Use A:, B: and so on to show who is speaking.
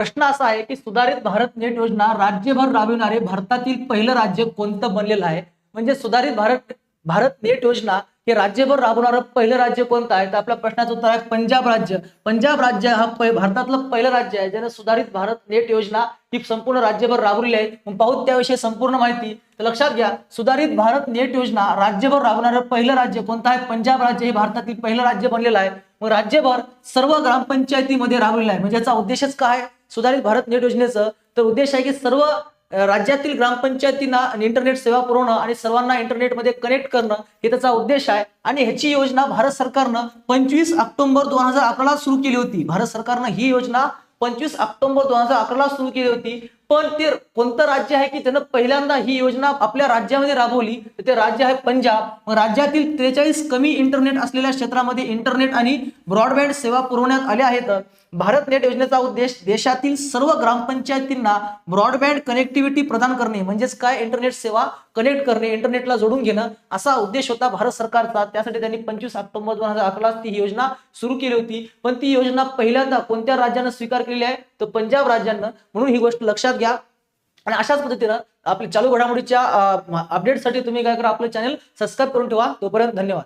A: प्रश्न असा आहे की सुधारित भारत नेट योजना राज्यभर राबविणारे भारतातील पहिलं राज्य कोणतं बनलेलं आहे? म्हणजे सुधारित भारत भारत नेट योजना हे राज्यभर राबवणारं पहिलं राज्य कोणतं आहे? तर आपल्या प्रश्नाचं उत्तर आहे पंजाब राज्य. पंजाब राज्य हा भारतातलं पहिलं राज्य आहे ज्याने सुधारित भारत नेट योजना ही संपूर्ण राज्यभर राबवलेली आहे. मग पाहू त्याविषयी संपूर्ण माहिती. तर लक्षात घ्या, सुधारित भारत नेट योजना राज्यभर राबवणारं पहिलं राज्य कोणतं आहे? पंजाब राज्य हे भारतातील पहिलं राज्य बनलेलं आहे. मग राज्यभर सर्व ग्रामपंचायतीमध्ये राबवलेलं आहे. म्हणजे याचा उद्देशच काय आहे सुधारित भारत नेट योजनेचं? तर उद्देश आहे की सर्व राज्यातील ग्रामपंचायतींना इंटरनेट सेवा पुरवणं आणि सर्वांना इंटरनेटमध्ये कनेक्ट करणं हे त्याचा उद्देश आहे. आणि ह्याची योजना भारत सरकारनं 25 ऑक्टोबर 2011 सुरू केली होती. भारत सरकारनं ही योजना 25 ऑक्टोबर 2011 सुरू केली होती. पण ते कोणतं राज्य आहे की त्यानं पहिल्यांदा ही योजना आपल्या राज्यामध्ये राबवली? तर ते राज्य आहे पंजाब. मग राज्यातील 43 कमी इंटरनेट असलेल्या क्षेत्रामध्ये इंटरनेट आणि ब्रॉडबँड सेवा पुरवण्यात आल्या आहेत. भारत नेट योजनेचा उद्देश देशातील सर्व ग्रामपंचायतींना ब्रॉडबँड कनेक्टिव्हिटी प्रदान करणे, म्हणजेच काय, इंटरनेट सेवा कनेक्ट करणे, इंटरनेटला जोडून घेणं, असा उद्देश होता भारत सरकारचा. त्यासाठी त्यांनी 25 ऑक्टोबर 2011 ती योजना सुरू केली होती. पण ती योजना पहिल्यांदा कोणत्या राज्यानं स्वीकार केलेली आहे? तर पंजाब राज्यानं. म्हणून ही गोष्ट लक्षात घ्या. आणि अशाच पद्धतीनं आपल्या चालू घडामोडीच्या अपडेटसाठी तुम्ही काय करा, आपलं चॅनल सबस्क्राईब करून ठेवा. तोपर्यंत धन्यवाद.